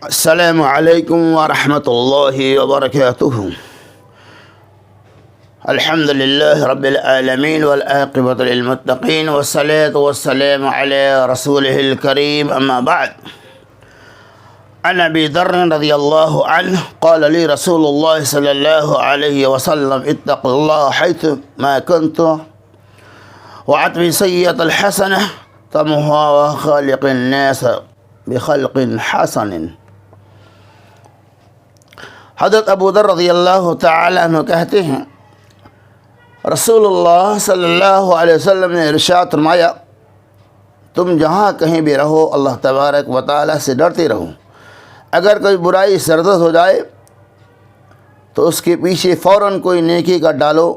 السلام علیکم ورحمۃ اللہ وبرکاتہ۔ الحمد للہ رب العالمین والعاقبۃ للمتقین والصلاة والسلام علی رسولہ الکریم، اما بعد۔ عن ابی ذر رضی اللہ عنہ قال لی رسول اللہ صلی اللہ علیہ وسلم اتقوا اللہ حیث ما کنتم واتبعوا السیئۃ الحسنہ تمحوها وخالق الناس بخلق حسن۔ حضرت ابو ذر رضی اللہ تعالیٰ عنہ کہتے ہیں، رسول اللہ صلی اللہ علیہ وسلم نے ارشاد فرمایا، تم جہاں کہیں بھی رہو اللہ تبارک و تعالیٰ سے ڈرتے رہو۔ اگر کوئی برائی سرزد ہو جائے تو اس کے پیچھے فوراً کوئی نیکی کا ڈالو،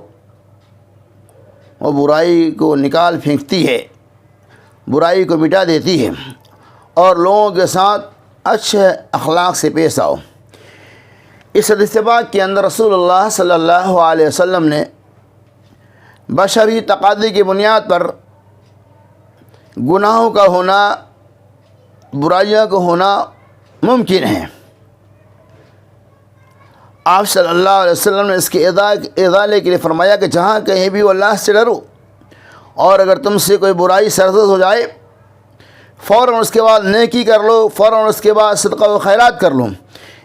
وہ برائی کو نکال پھینکتی ہے، برائی کو مٹا دیتی ہے، اور لوگوں کے ساتھ اچھے اخلاق سے پیش آؤ۔ اس حدیث پاک کے اندر رسول اللہ صلی اللہ علیہ وسلم نے بشری تقاضے کی بنیاد پر گناہوں کا ہونا، برائیوں کا ہونا ممکن ہے، آپ صلی اللہ علیہ وسلم نے اس کے ازالے کے لیے فرمایا کہ جہاں کہیں بھی وہ اللہ سے ڈرو، اور اگر تم سے کوئی برائی سرزد ہو جائے فوراً اس کے بعد نیکی کر لو، فوراً اس کے بعد صدقہ و خیرات کر لو،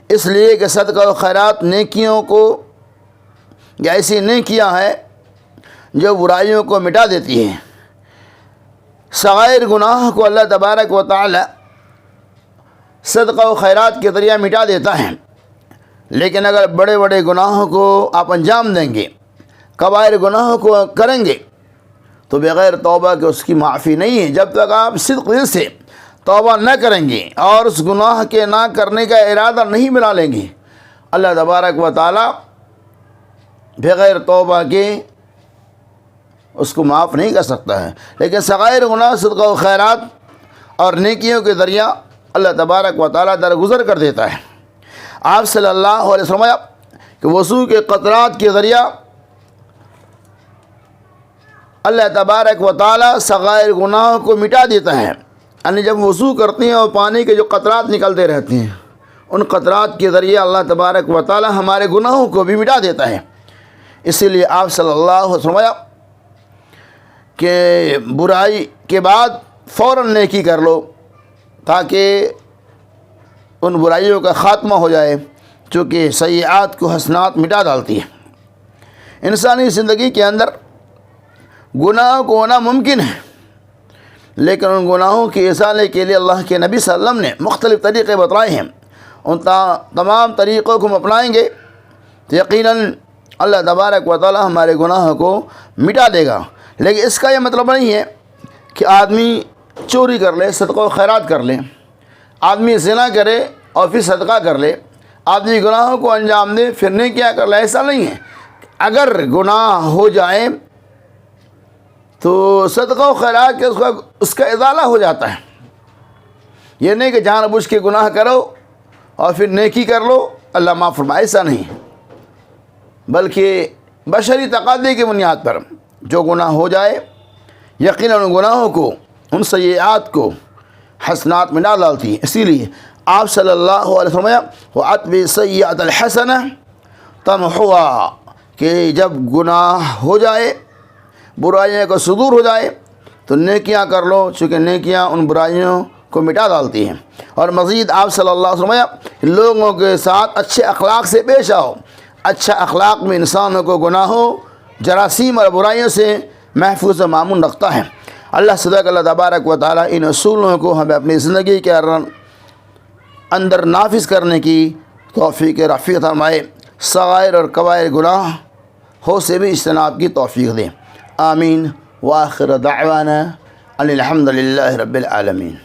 اس لیے کہ صدقہ و خیرات نیکیوں کو یا ایسی نیکیاں ہیں جو برائیوں کو مٹا دیتی ہیں۔ صغائر گناہ کو اللہ تبارک و تعالی صدقہ و خیرات کے ذریعہ مٹا دیتا ہے، لیکن اگر بڑے بڑے گناہوں کو آپ انجام دیں گے، کبائر گناہوں کو کریں گے، تو بغیر توبہ کے اس کی معافی نہیں ہے۔ جب تک آپ صدق دل سے توبہ نہ کریں گے اور اس گناہ کے نہ کرنے کا ارادہ نہیں بنا لیں گے، اللہ تبارک و تعالی بغیر توبہ کے اس کو معاف نہیں کر سکتا ہے۔ لیکن صغائر گناہ صدقہ و خیرات اور نیکیوں کے ذریعہ اللہ تبارک و تعالی درگزر کر دیتا ہے۔ آپ صلی اللہ علیہ وسلم کہ وضو کے قطرات کے ذریعہ اللہ تبارک و تعالی صغائر گناہوں کو مٹا دیتا ہے، یعنی جب وضو کرتے ہیں اور پانی کے جو قطرات نکلتے رہتے ہیں، ان قطرات کے ذریعے اللہ تبارک و تعالی ہمارے گناہوں کو بھی مٹا دیتا ہے۔ اسی لیے آپ صلی اللہ علیہ وسلم کہ برائی کے بعد فوراً نیکی کر لو تاکہ ان برائیوں کا خاتمہ ہو جائے، چونکہ سیئات کو حسنات مٹا ڈالتی ہے۔ انسانی زندگی کے اندر گناہ کو ہونا ممکن ہے، لیکن ان گناہوں کے ازالے کے لیے اللہ کے نبی صلی اللہ علیہ وسلم نے مختلف طریقے بتلائے ہیں۔ ان تمام طریقوں کو ہم اپنائیں گے تو یقیناً اللہ تبارک و تعالی ہمارے گناہوں کو مٹا دے گا۔ لیکن اس کا یہ مطلب نہیں ہے کہ آدمی چوری کر لے، صدقہ و خیرات کر لے، آدمی زنا کرے اور پھر صدقہ کر لے، آدمی گناہوں کو انجام دے پھر نیکیاں کر لے، ایسا نہیں ہے۔ اگر گناہ ہو جائے تو صدقہ و خیرات کے اس کا ازالہ ہو جاتا ہے۔ یہ نہیں کہ جان بوجھ کے گناہ کرو اور پھر نیکی کر لو اللہ معاف فرمائے، ایسا نہیں، بلکہ بشری تقاضے کی بنیاد پر جو گناہ ہو جائے یقیناً ان گناہوں کو، ان سیئات کو حسنات میں نہ ڈالتی ہے۔ اسی لیے آپ صلی اللہ علیہ وسلم وَأَتْبِعِ السَّيِّئَةَ الْحَسَنَةَ تَمْحُوهَا کہ جب گناہ ہو جائے، برائیوں کا صدور ہو جائے تو نیکیاں کر لو، چونکہ نیکیاں ان برائیوں کو مٹا ڈالتی ہیں۔ اور مزید آپ صلی اللہ علیہ وسلم لوگوں کے ساتھ اچھے اخلاق سے پیش آؤ۔ اچھا اخلاق میں انسانوں کو گناہوں، جراثیم اور برائیوں سے محفوظ و مامون رکھتا ہے۔ اللہ صدق اللہ تبارک و تعالی ان اصولوں کو ہمیں اپنی زندگی کے اندر نافذ کرنے کی توفیق رفیق فرمائے، صغائر اور کبائر گناہ ہو سے بھی اجتناب کی توفیق دیں۔ آمین۔ وآخر دعوانا ان الحمد للہ رب العالمین۔